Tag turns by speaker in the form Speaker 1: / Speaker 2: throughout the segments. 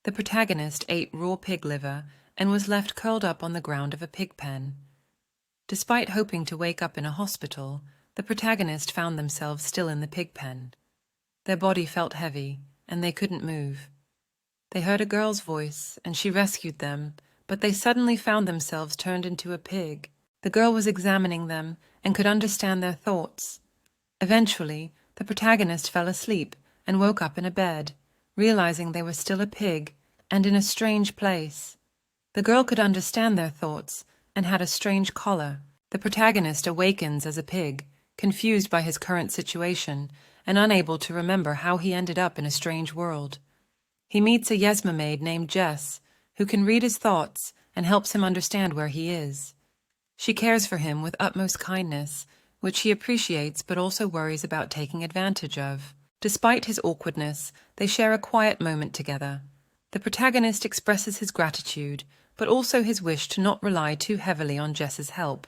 Speaker 1: The protagonist ate raw pig liver and was left curled up on the ground of a pig pen. Despite hoping to wake up in a hospital, the protagonist found themselves still in the pig pen. Their body felt heavy, and they couldn't move. They heard a girl's voice, and she rescued them, but they suddenly found themselves turned into a pig. The girl was examining them and could understand their thoughts. Eventually, the protagonist fell asleep and woke up in a bed, realizing they were still a pig and in a strange place. The girl could understand their thoughts and had a strange collar. The protagonist awakens as a pig, confused by his current situation and unable to remember how he ended up in a strange world. He meets a Yesma maid named Jess, who can read his thoughts and helps him understand where he is. She cares for him with utmost kindness, which he appreciates but also worries about taking advantage of. Despite his awkwardness, they share a quiet moment together. The protagonist expresses his gratitude, but also his wish to not rely too heavily on Jess's help.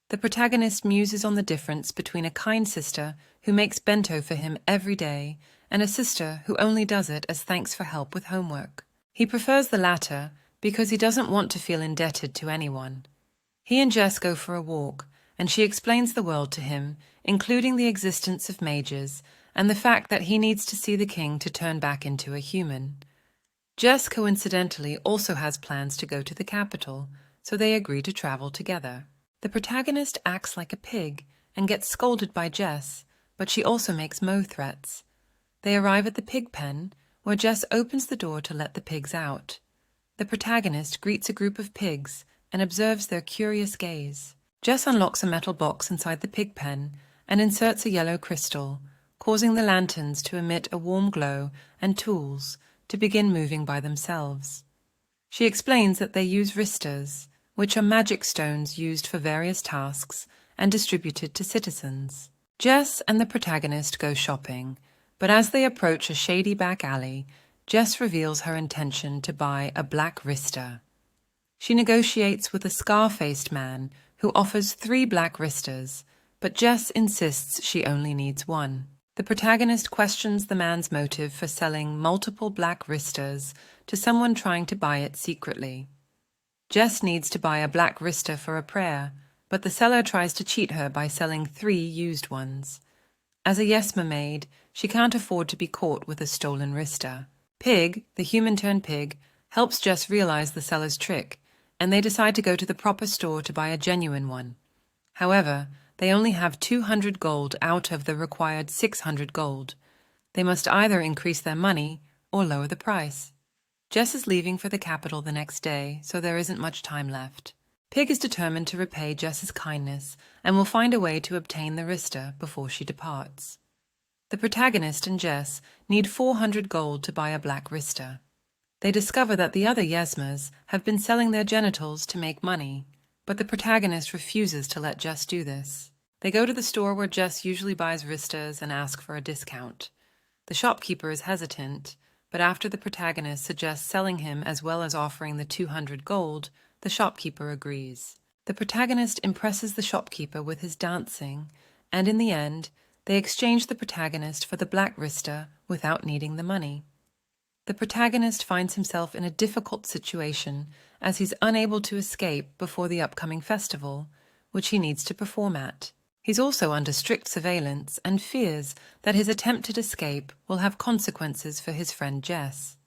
Speaker 1: The protagonist muses on the difference between a kind sister who makes bento for him every day and a sister who only does it as thanks for help with homework. He prefers the latter because he doesn't want to feel indebted to anyone. He and Jess go for a walk, and she explains the world to him, including the existence of mages and the fact that he needs to see the king to turn back into a human. Jess coincidentally also has plans to go to the capital, so they agree to travel together. The protagonist acts like a pig and gets scolded by Jess, but she also makes Mo threats. They arrive at the pig pen, where Jess opens the door to let the pigs out. The protagonist greets a group of pigs and observes their curious gaze. Jess unlocks a metal box inside the pig pen and inserts a yellow crystal, causing the lanterns to emit a warm glow and tools to begin moving by themselves. She explains that they use ristas, which are magic stones used for various tasks and distributed to citizens. Jess and the protagonist go shopping, but as they approach a shady back alley, Jess reveals her intention to buy a black rista. She negotiates with a scar-faced man who offers 3 black ristas, but Jess insists she only needs 1. The protagonist questions the man's motive for selling multiple black ristas to someone trying to buy it secretly. Jess needs to buy a black rista for a prayer, but the seller tries to cheat her by selling 3 used ones. As a Yesma maid, she can't afford to be caught with a stolen rista. Pig, the human-turned-pig, helps Jess realize the seller's trick, and they decide to go to the proper store to buy a genuine one. However, they only have 200 gold out of the required 600 gold. They must either increase their money or lower the price. Jess is leaving for the capital the next day, so there isn't much time left. Pig is determined to repay Jess's kindness and will find a way to obtain the rista before she departs. The protagonist and Jess need 400 gold to buy a black rista. They discover that the other Yesmas have been selling their genitals to make money, but the protagonist refuses to let Jess do this. They go to the store where Jess usually buys ristas and ask for a discount. The shopkeeper is hesitant, but after the protagonist suggests selling him as well as offering the 200 gold, the shopkeeper agrees. The protagonist impresses the shopkeeper with his dancing, and in the end, they exchange the protagonist for the black rista without needing the money. The protagonist finds himself in a difficult situation as he's unable to escape before the upcoming festival, which he needs to perform at. He's also under strict surveillance and fears that his attempted escape will have consequences for his friend Jess.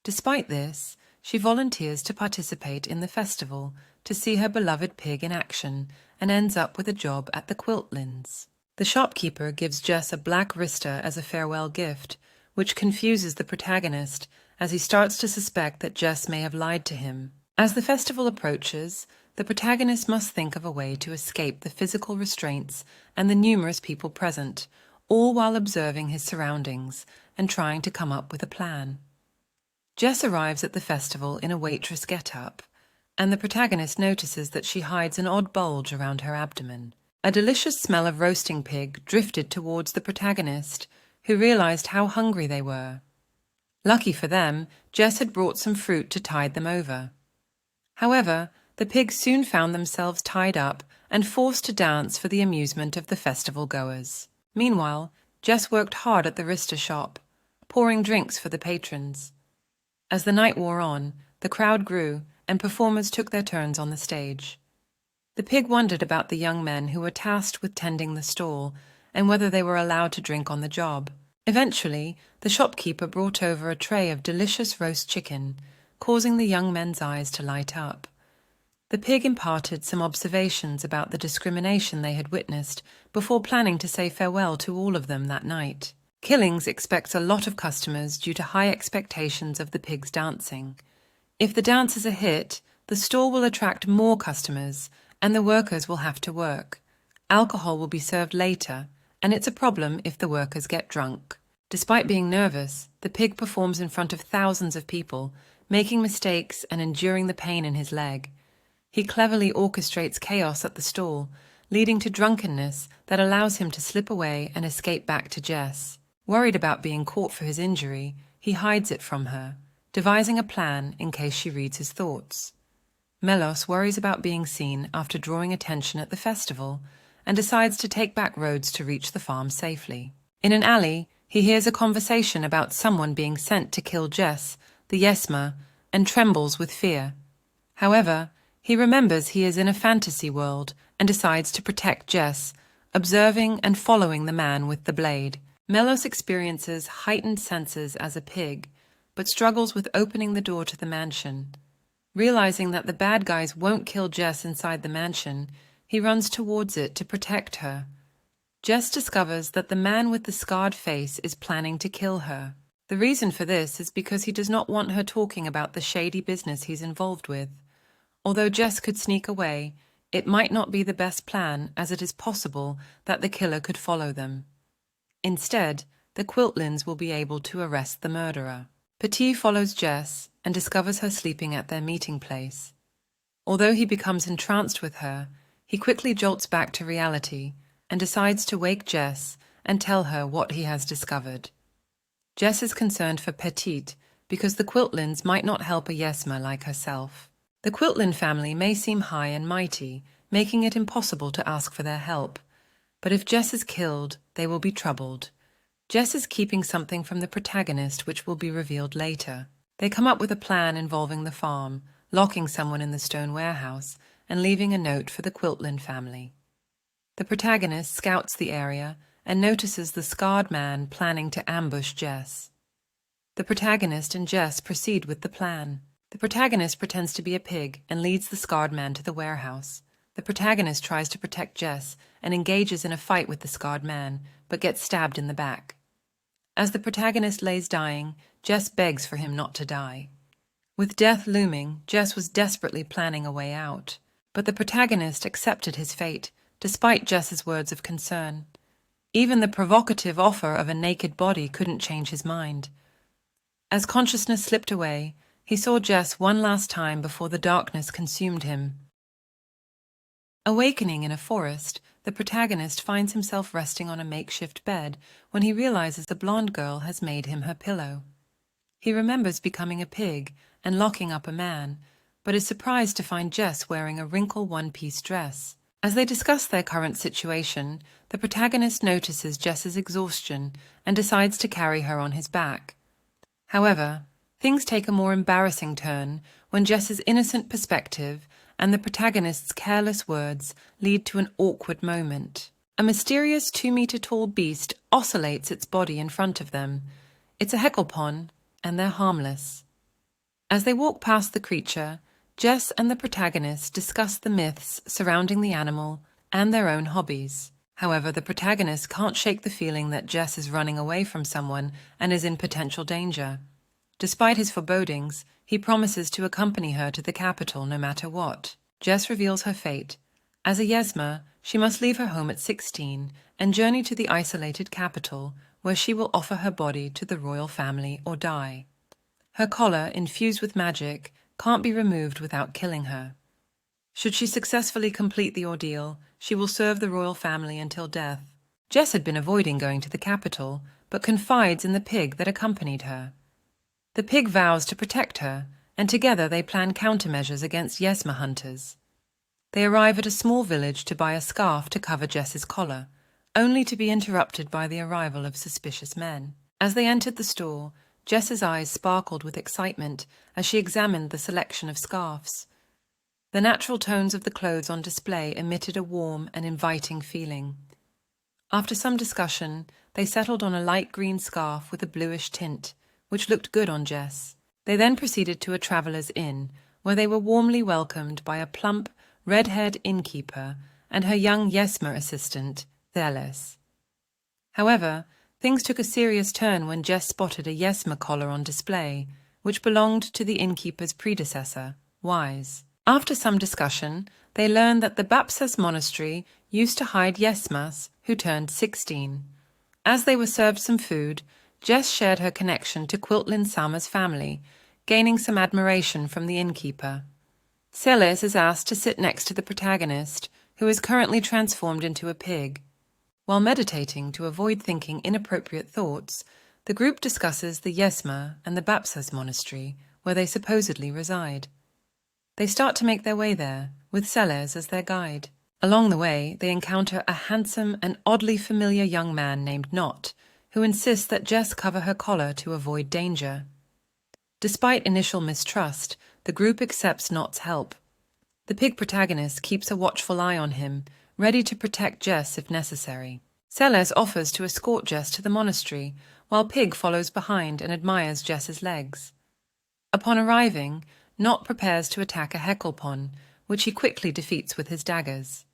Speaker 1: Despite this, she volunteers to participate in the festival to see her beloved pig in action and ends up with a job at the quilt lins. The shopkeeper gives Jess a black rista as a farewell gift, which confuses the protagonist as he starts to suspect that Jess may have lied to him. As the festival approaches, the protagonist must think of a way to escape the physical restraints and the numerous people present, all while observing his surroundings and trying to come up with a plan. Jess arrives at the festival in a waitress get-up, and the protagonist notices that she hides an odd bulge around her abdomen. A delicious smell of roasting pig drifted towards the protagonist, who realized how hungry they were. Lucky for them, Jess had brought some fruit to tide them over. However, the pigs soon found themselves tied up and forced to dance for the amusement of the festival goers. Meanwhile, Jess worked hard at the rista shop, pouring drinks for the patrons. As the night wore on, the crowd grew, and performers took their turns on the stage. The pig wondered about the young men who were tasked with tending the stall, and whether they were allowed to drink on the job. Eventually, the shopkeeper brought over a tray of delicious roast chicken, causing the young men's eyes to light up. The pig imparted some observations about the discrimination they had witnessed before planning to say farewell to all of them that night. Killings expects a lot of customers due to high expectations of the pig's dancing. If the dance is a hit, the stall will attract more customers, and the workers will have to work. Alcohol will be served later, and it's a problem if the workers get drunk. Despite being nervous, the pig performs in front of thousands of people, making mistakes and enduring the pain in his leg. He cleverly orchestrates chaos at the stall, leading to drunkenness that allows him to slip away and escape back to Jess. Worried about being caught for his injury, he hides it from her, devising a plan in case she reads his thoughts. Melos worries about being seen after drawing attention at the festival and decides to take back roads to reach the farm safely. In an alley, he hears a conversation about someone being sent to kill Jess, the Yesma, and trembles with fear. However, he remembers he is in a fantasy world and decides to protect Jess, observing and following the man with the blade. Melos experiences heightened senses as a pig, but struggles with opening the door to the mansion. Realizing that the bad guys won't kill Jess inside the mansion, he runs towards it to protect her. Jess discovers that the man with the scarred face is planning to kill her. The reason for this is because he does not want her talking about the shady business he's involved with. Although Jess could sneak away, it might not be the best plan, as it is possible that the killer could follow them. Instead, the Quiltlins will be able to arrest the murderer. Petit follows Jess and discovers her sleeping at their meeting place. Although he becomes entranced with her, he quickly jolts back to reality and decides to wake Jess and tell her what he has discovered. Jess is concerned for Petite because the Quiltlins might not help a Yesma like herself. The Quiltlin family may seem high and mighty, making it impossible to ask for their help. But if Jess is killed, they will be troubled. Jess is keeping something from the protagonist which will be revealed later. They come up with a plan involving the farm, locking someone in the stone warehouse, and leaving a note for the Quiltlin family. The protagonist scouts the area and notices the scarred man planning to ambush Jess. The protagonist and Jess proceed with the plan. The protagonist pretends to be a pig and leads the scarred man to the warehouse. The protagonist tries to protect Jess and engages in a fight with the scarred man, but gets stabbed in the back. As the protagonist lays dying, Jess begs for him not to die. With death looming, Jess was desperately planning a way out, but the protagonist accepted his fate, despite Jess's words of concern. Even the provocative offer of a naked body couldn't change his mind. As consciousness slipped away, he saw Jess one last time before the darkness consumed him. Awakening in a forest, the protagonist finds himself resting on a makeshift bed when he realizes the blonde girl has made him her pillow. He remembers becoming a pig and locking up a man, but is surprised to find Jess wearing a wrinkle one-piece dress. As they discuss their current situation, the protagonist notices Jess's exhaustion and decides to carry her on his back. However, things take a more embarrassing turn when Jess's innocent perspective and the protagonist's careless words lead to an awkward moment. A mysterious 2-meter-tall beast oscillates its body in front of them. It's a hecklepon, and they're harmless. As they walk past the creature, Jess and the protagonist discuss the myths surrounding the animal and their own hobbies. However, the protagonist can't shake the feeling that Jess is running away from someone and is in potential danger. Despite his forebodings, he promises to accompany her to the capital no matter what. Jess reveals her fate. As a Yesma, she must leave her home at 16 and journey to the isolated capital, where she will offer her body to the royal family or die. Her collar, infused with magic, can't be removed without killing her. Should she successfully complete the ordeal, she will serve the royal family until death. Jess had been avoiding going to the capital, but confides in the pig that accompanied her. The pig vows to protect her, and together they plan countermeasures against Yesma hunters. They arrive at a small village to buy a scarf to cover Jess's collar, only to be interrupted by the arrival of suspicious men. As they entered the store, Jess's eyes sparkled with excitement as she examined the selection of scarves. The natural tones of the clothes on display emitted a warm and inviting feeling. After some discussion, they settled on a light green scarf with a bluish tint, which looked good on Jess. They then proceeded to a traveller's inn, where they were warmly welcomed by a plump, red-haired innkeeper and her young Yesma assistant, Theles. However, things took a serious turn when Jess spotted a Yesma collar on display, which belonged to the innkeeper's predecessor, Wise. After some discussion, they learned that the Bapsas monastery used to hide Yesmas, who turned 16. As they were served some food, Jess shared her connection to Quiltlin Sama's family, gaining some admiration from the innkeeper. Celes is asked to sit next to the protagonist, who is currently transformed into a pig. While meditating to avoid thinking inappropriate thoughts, the group discusses the Yesma and the Bapsas monastery, where they supposedly reside. They start to make their way there, with Celes as their guide. Along the way, they encounter a handsome and oddly familiar young man named Not, who insists that Jess cover her collar to avoid danger. Despite initial mistrust, the group accepts Not's help. The pig protagonist keeps a watchful eye on him, ready to protect Jess if necessary. Celes offers to escort Jess to the monastery, while Pig follows behind and admires Jess's legs. Upon arriving, Not prepares to attack a Hecklepon, which he quickly defeats with his daggers.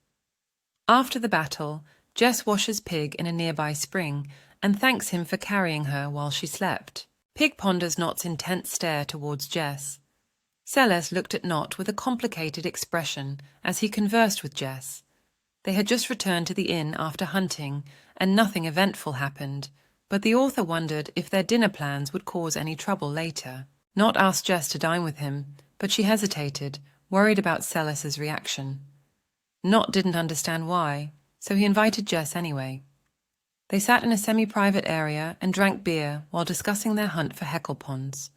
Speaker 1: After the battle, Jess washes Pig in a nearby spring and thanks him for carrying her while she slept. Pig ponders Not's intense stare towards Jess. Celes looked at Not with a complicated expression as he conversed with Jess. They had just returned to the inn after hunting, and nothing eventful happened, but the author wondered if their dinner plans would cause any trouble later. Not asked Jess to dine with him, but she hesitated, worried about Celes's reaction. Not didn't understand why, so he invited Jess anyway. They sat in a semi-private area and drank beer while discussing their hunt for Hecklepons.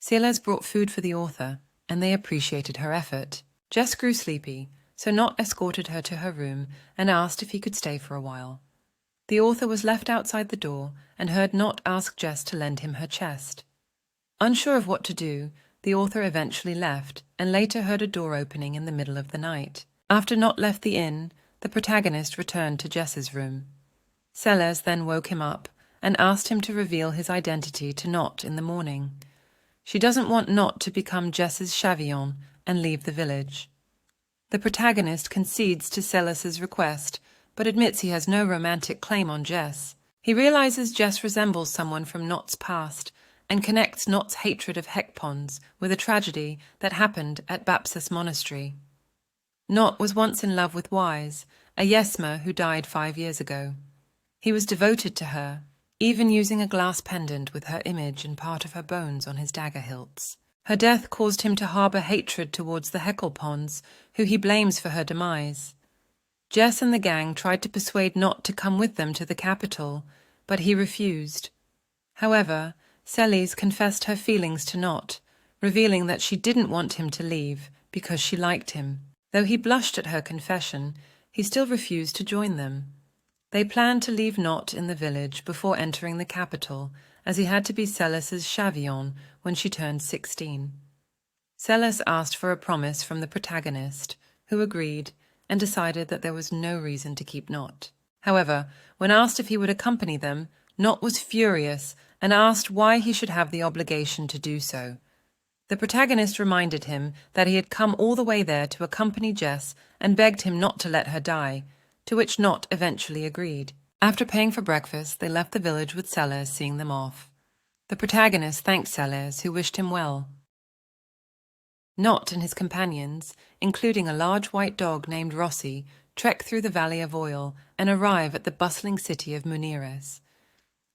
Speaker 1: Celes brought food for the author, and they appreciated her effort. Jess grew sleepy, so Not escorted her to her room and asked if he could stay for a while. The author was left outside the door and heard Not ask Jess to lend him her chest. Unsure of what to do, the author eventually left and later heard a door opening in the middle of the night. After Not left the inn, the protagonist returned to Jess's room. Celes then woke him up and asked him to reveal his identity to Not in the morning. She doesn't want Not to become Jess's Chavillon and leave the village. The protagonist concedes to Celes's request, but admits he has no romantic claim on Jess. He realizes Jess resembles someone from Not's past and connects Not's hatred of Heckpons with a tragedy that happened at Bapsas Monastery. Not was once in love with Wise, a Yesma who died 5 years ago. He was devoted to her, even using a glass pendant with her image and part of her bones on his dagger hilts. Her death caused him to harbour hatred towards the Hecklepons, who he blames for her demise. Jess and the gang tried to persuade Not to come with them to the capital, but he refused. However, Celes confessed her feelings to Not, revealing that she didn't want him to leave because she liked him. Though he blushed at her confession, he still refused to join them. They planned to leave Not in the village before entering the capital, as he had to be Celes's Chavillon when she turned 16. Celes asked for a promise from the protagonist, who agreed and decided that there was no reason to keep Not. However, when asked if he would accompany them, Not was furious and asked why he should have the obligation to do so. The protagonist reminded him that he had come all the way there to accompany Jess and begged him not to let her die, to which Not eventually agreed. After paying for breakfast, they left the village with Celes seeing them off. The protagonist thanked Celes, who wished him well. Not and his companions, including a large white dog named Rossi, trek through the Valley of Oil and arrive at the bustling city of Munires.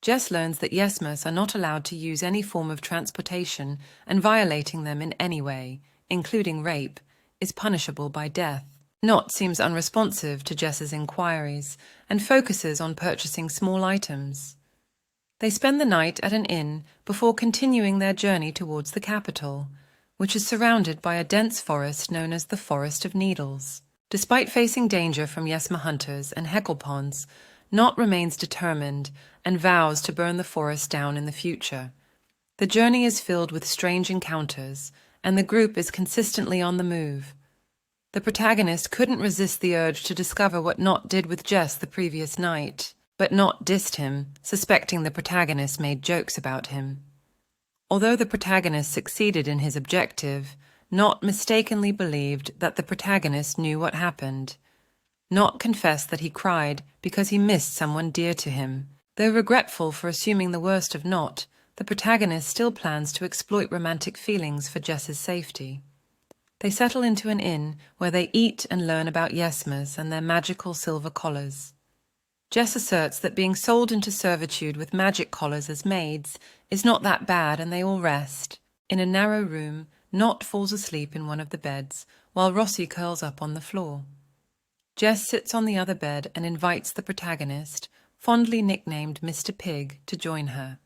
Speaker 1: Jess learns that Yesmas are not allowed to use any form of transportation, and violating them in any way, including rape, is punishable by death. Not seems unresponsive to Jess's inquiries and focuses on purchasing small items. They spend the night at an inn before continuing their journey towards the capital, which is surrounded by a dense forest known as the Forest of Needles. Despite facing danger from Yesma hunters and Hecklepons, Not remains determined and vows to burn the forest down in the future. The journey is filled with strange encounters, and the group is consistently on the move. The protagonist couldn't resist the urge to discover what Not did with Jess the previous night, but Not dissed him, suspecting the protagonist made jokes about him. Although the protagonist succeeded in his objective, Not mistakenly believed that the protagonist knew what happened. Not confessed that he cried because he missed someone dear to him. Though regretful for assuming the worst of Not, the protagonist still plans to exploit romantic feelings for Jess's safety. They settle into an inn where they eat and learn about Yesmas and their magical silver collars. Jess asserts that being sold into servitude with magic collars as maids is not that bad, and they all rest. In a narrow room, Not falls asleep in one of the beds, while Rossi curls up on the floor. Jess sits on the other bed and invites the protagonist, fondly nicknamed Mr. Pig, to join her.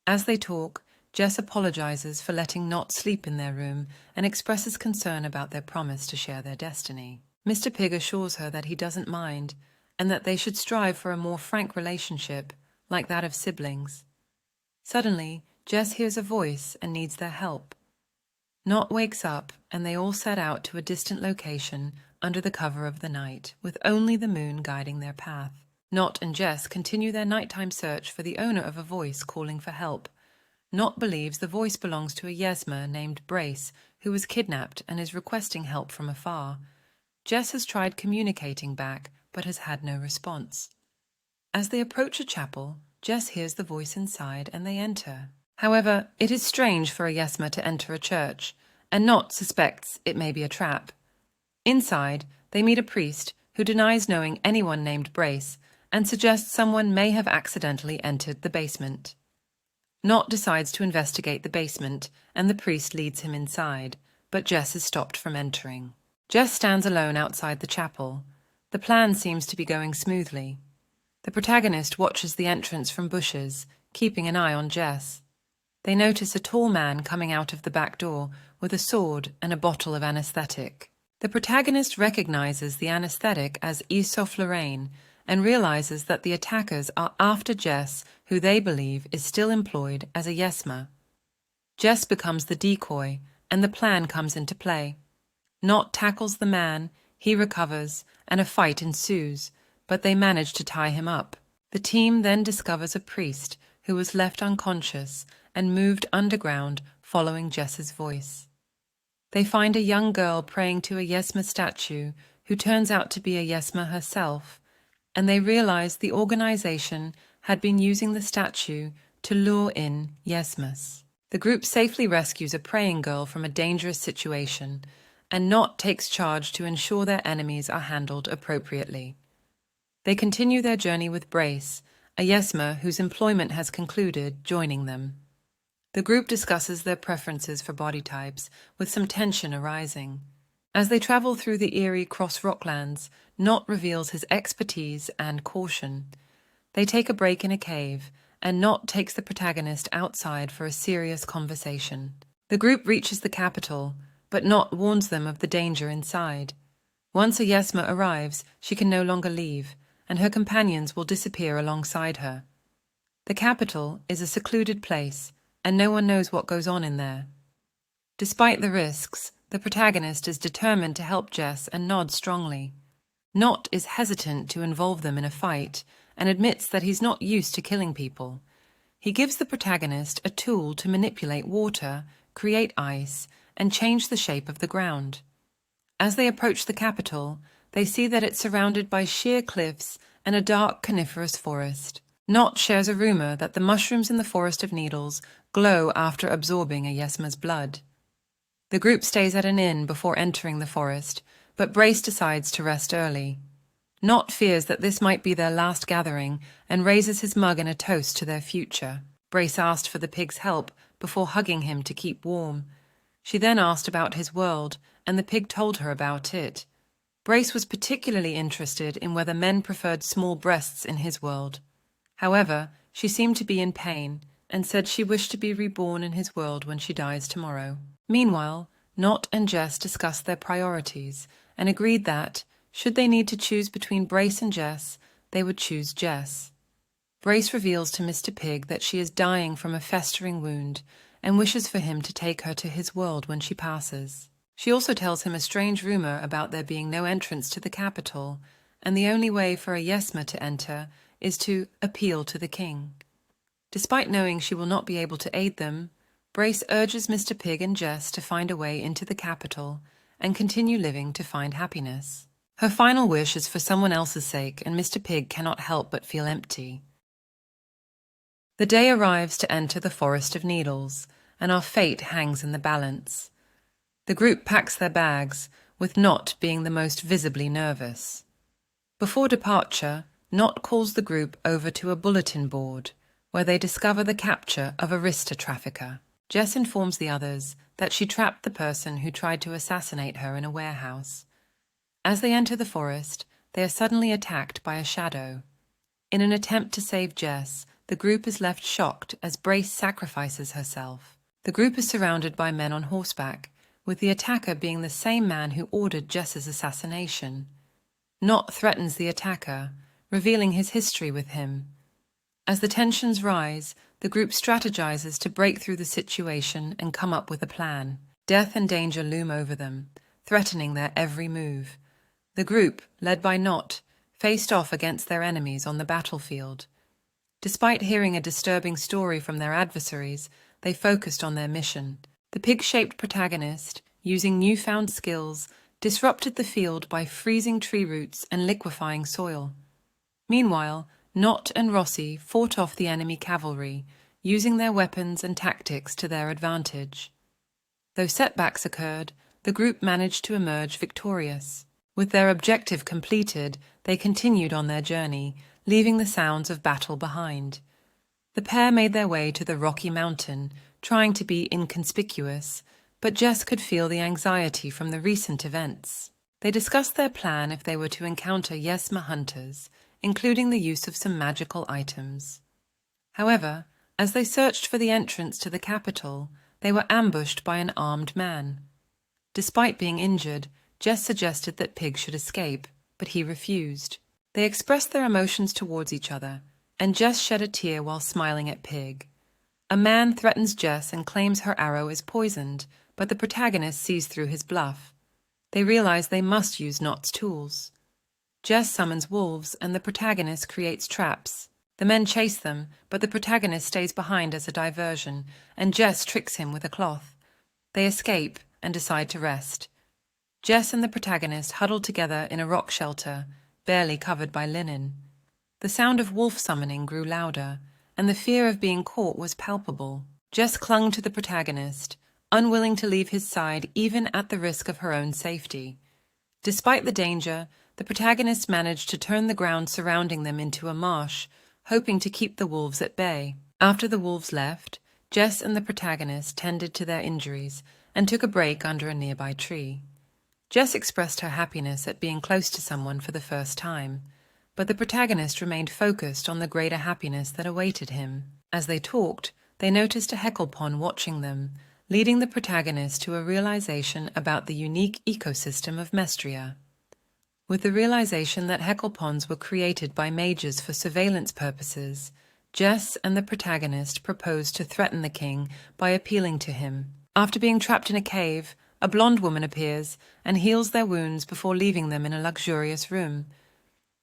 Speaker 1: As they talk, Jess apologizes for letting Not sleep in their room and expresses concern about their promise to share their destiny. Mr. Pig assures her that he doesn't mind, and that they should strive for a more frank relationship, like that of siblings. Suddenly, Jess hears a voice and needs their help. Not wakes up, and they all set out to a distant location under the cover of the night, with only the moon guiding their path. Not and Jess continue their nighttime search for the owner of a voice calling for help. Not believes the voice belongs to a Yesma named Brace, who was kidnapped and is requesting help from afar. Jess has tried communicating back, but has had no response. As they approach a chapel, Jess hears the voice inside and they enter. However, it is strange for a Yesma to enter a church, and Not suspects it may be a trap. Inside, they meet a priest who denies knowing anyone named Brace and suggests someone may have accidentally entered the basement. Not decides to investigate the basement, and the priest leads him inside, but Jess is stopped from entering. Jess stands alone outside the chapel. The plan seems to be going smoothly. The protagonist watches the entrance from bushes, keeping an eye on Jess. They notice a tall man coming out of the back door with a sword and a bottle of anesthetic. The protagonist recognizes the anesthetic as isoflurane and realizes that the attackers are after Jess, who they believe is still employed as a Yesma. Jess becomes the decoy, and the plan comes into play. Not tackles the man, he recovers, and a fight ensues, but they manage to tie him up. The team then discovers a priest who was left unconscious and moved underground following Jess's voice. They find a young girl praying to a Yesma statue who turns out to be a Yesma herself, and they realize the organization had been using the statue to lure in Yesmas. The group safely rescues a praying girl from a dangerous situation, and Not takes charge to ensure their enemies are handled appropriately. They continue their journey with Brace, a Yesma whose employment has concluded, joining them. The group discusses their preferences for body types, with some tension arising. As they travel through the eerie cross-rocklands, Not reveals his expertise and caution. They take a break in a cave, and Not takes the protagonist outside for a serious conversation. The group reaches the capital, but Not warns them of the danger inside. Once a Yesma arrives, she can no longer leave, and her companions will disappear alongside her. The capital is a secluded place, and no one knows what goes on in there. Despite the risks, the protagonist is determined to help Jess and nods strongly. Not is hesitant to involve them in a fight and admits that he's not used to killing people. He gives the protagonist a tool to manipulate water, create ice, and change the shape of the ground. As they approach the capital, they see that it's surrounded by sheer cliffs and a dark coniferous forest. Not shares a rumor that the mushrooms in the Forest of Needles glow after absorbing a Yesma's blood. The group stays at an inn before entering the forest, but Brace decides to rest early. Not fears that this might be their last gathering and raises his mug in a toast to their future. Brace asked for the pig's help before hugging him to keep warm. She then asked about his world, and the pig told her about it. Brace was particularly interested in whether men preferred small breasts in his world. However, she seemed to be in pain and said she wished to be reborn in his world when she dies tomorrow. Meanwhile, Not and Jess discussed their priorities and agreed that, should they need to choose between Brace and Jess, they would choose Jess. Brace reveals to Mr. Pig that she is dying from a festering wound and wishes for him to take her to his world when she passes. She also tells him a strange rumor about there being no entrance to the capital, and the only way for a Yesma to enter is to appeal to the king. Despite knowing she will not be able to aid them, Brace urges Mr. Pig and Jess to find a way into the capital and continue living to find happiness. Her final wish is for someone else's sake, and Mr. Pig cannot help but feel empty. The day arrives to enter the Forest of Needles, and our fate hangs in the balance. The group packs their bags, with Knot being the most visibly nervous. Before departure, Knot calls the group over to a bulletin board, where they discover the capture of a Rista trafficker. Jess informs the others that she trapped the person who tried to assassinate her in a warehouse. As they enter the forest, they are suddenly attacked by a shadow. In an attempt to save Jess, the group is left shocked as Brace sacrifices herself. The group is surrounded by men on horseback, with the attacker being the same man who ordered Jess's assassination. Knot threatens the attacker, revealing his history with him. As the tensions rise, the group strategizes to break through the situation and come up with a plan. Death and danger loom over them, threatening their every move. The group, led by Knot, faced off against their enemies on the battlefield. Despite hearing a disturbing story from their adversaries, they focused on their mission. The pig-shaped protagonist, using newfound skills, disrupted the field by freezing tree roots and liquefying soil. Meanwhile, Knot and Rossi fought off the enemy cavalry, using their weapons and tactics to their advantage. Though setbacks occurred, the group managed to emerge victorious. With their objective completed, they continued on their journey, leaving the sounds of battle behind. The pair made their way to the rocky mountain, trying to be inconspicuous, but Jess could feel the anxiety from the recent events. They discussed their plan if they were to encounter Yesma hunters, including the use of some magical items. However, as they searched for the entrance to the capital, they were ambushed by an armed man. Despite being injured, Jess suggested that Pig should escape, but he refused. They expressed their emotions towards each other, and Jess shed a tear while smiling at Pig. A man threatens Jess and claims her arrow is poisoned, but the protagonist sees through his bluff. They realize they must use Knot's tools. Jess summons wolves, and the protagonist creates traps. The men chase them, but the protagonist stays behind as a diversion, and Jess tricks him with a cloth. They escape and decide to rest. Jess and the protagonist huddled together in a rock shelter, barely covered by linen. The sound of wolf summoning grew louder, and the fear of being caught was palpable. Jess clung to the protagonist, unwilling to leave his side even at the risk of her own safety. Despite the danger, the protagonist managed to turn the ground surrounding them into a marsh, hoping to keep the wolves at bay. After the wolves left, Jess and the protagonist tended to their injuries and took a break under a nearby tree. Jess expressed her happiness at being close to someone for the first time, but the protagonist remained focused on the greater happiness that awaited him. As they talked, they noticed a hecklepon watching them, leading the protagonist to a realization about the unique ecosystem of Mestria. With the realization that hecklepons were created by mages for surveillance purposes, Jess and the protagonist proposed to threaten the king by appealing to him. After being trapped in a cave, a blonde woman appears and heals their wounds before leaving them in a luxurious room.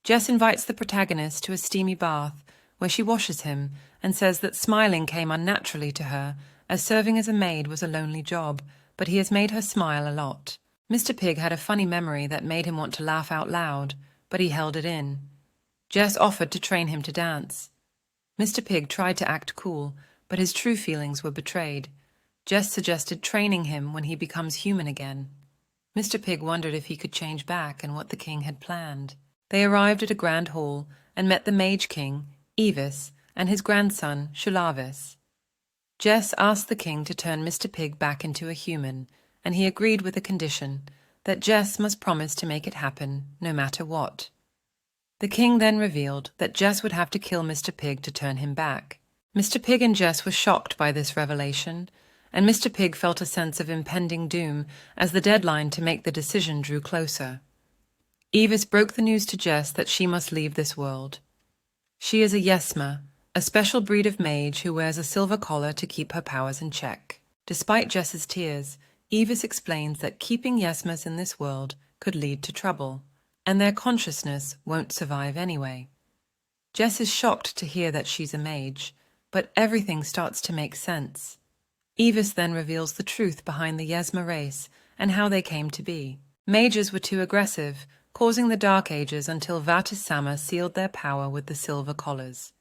Speaker 1: Jess invites the protagonist to a steamy bath, where she washes him and says that smiling came unnaturally to her, as serving as a maid was a lonely job, but he has made her smile a lot. Mr. Pig had a funny memory that made him want to laugh out loud, but he held it in. Jess offered to train him to dance. Mr. Pig tried to act cool, but his true feelings were betrayed. Jess suggested training him when he becomes human again. Mr. Pig wondered if he could change back and what the king had planned. They arrived at a grand hall and met the Mage King, Evis, and his grandson, Shulavis. Jess asked the king to turn Mr. Pig back into a human, and he agreed with a condition, that Jess must promise to make it happen, no matter what. The king then revealed that Jess would have to kill Mr. Pig to turn him back. Mr. Pig and Jess were shocked by this revelation, and Mr. Pig felt a sense of impending doom as the deadline to make the decision drew closer. Evis broke the news to Jess that she must leave this world. She is a Yesma, a special breed of mage who wears a silver collar to keep her powers in check. Despite Jess's tears, Evis explains that keeping Yesmas in this world could lead to trouble, and their consciousness won't survive anyway. Jess is shocked to hear that she's a mage, but everything starts to make sense. Evis then reveals the truth behind the Yesma race and how they came to be. Mages were too aggressive, causing the Dark Ages until Vatis Sama sealed their power with the silver collars.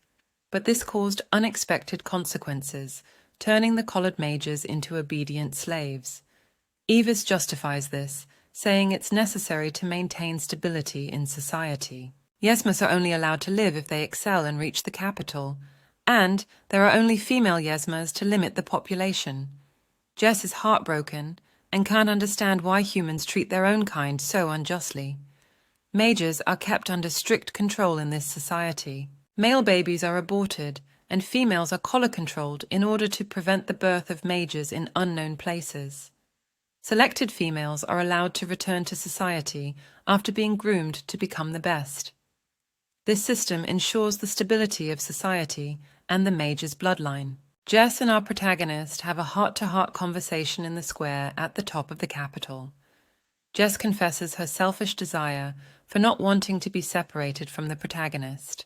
Speaker 1: But this caused unexpected consequences, turning the collared mages into obedient slaves. Evis justifies this, saying it's necessary to maintain stability in society. Yesmas are only allowed to live if they excel and reach the capital, and there are only female Yesmas to limit the population. Jess is heartbroken and can't understand why humans treat their own kind so unjustly. Mages are kept under strict control in this society. Male babies are aborted, and females are collar-controlled in order to prevent the birth of mages in unknown places. Selected females are allowed to return to society after being groomed to become the best. This system ensures the stability of society and the mage's bloodline. Jess and our protagonist have a heart-to-heart conversation in the square at the top of the capital. Jess confesses her selfish desire for not wanting to be separated from the protagonist.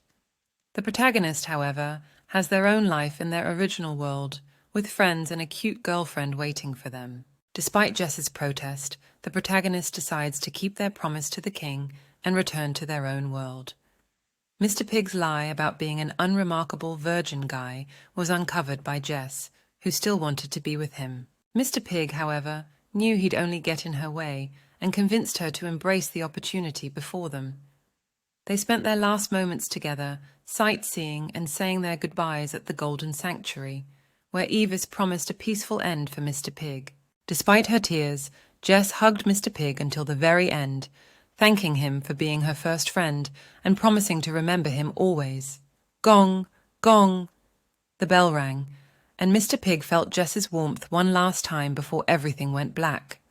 Speaker 1: The protagonist, however, has their own life in their original world, with friends and a cute girlfriend waiting for them. Despite Jess's protest, the protagonist decides to keep their promise to the king and return to their own world. Mr. Pig's lie about being an unremarkable virgin guy was uncovered by Jess, who still wanted to be with him. Mr. Pig, however, knew he'd only get in her way and convinced her to embrace the opportunity before them. They spent their last moments together, sightseeing and saying their goodbyes at the Golden Sanctuary, where Evis promised a peaceful end for Mr. Pig. Despite her tears, Jess hugged Mr. Pig until the very end, thanking him for being her first friend and promising to remember him always. Gong! Gong! The bell rang, and Mr. Pig felt Jess's warmth one last time before everything went black.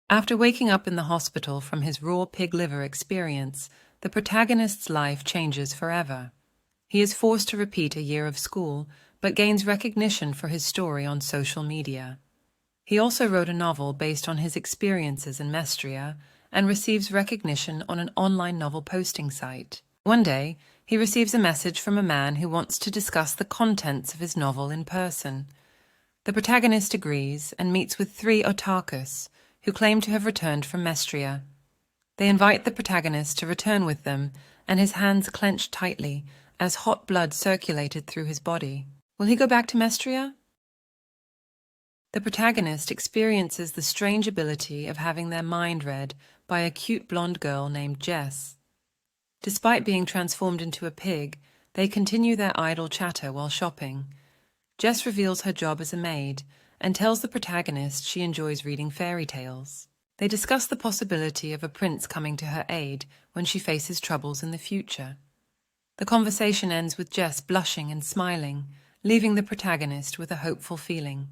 Speaker 1: After waking up in the hospital from his raw pig liver experience, the protagonist's life changes forever. He is forced to repeat a year of school, but gains recognition for his story on social media. He also wrote a novel based on his experiences in Mestria and receives recognition on an online novel posting site. One day, he receives a message from a man who wants to discuss the contents of his novel in person. The protagonist agrees and meets with 3 Otakus, who claim to have returned from Mestria. They invite the protagonist to return with them, and his hands clenched tightly as hot blood circulated through his body. Will he go back to Mestria? The protagonist experiences the strange ability of having their mind read by a cute blonde girl named Jess. Despite being transformed into a pig, they continue their idle chatter while shopping. Jess reveals her job as a maid and tells the protagonist she enjoys reading fairy tales. They discuss the possibility of a prince coming to her aid when she faces troubles in the future. The conversation ends with Jess blushing and smiling, leaving the protagonist with a hopeful feeling.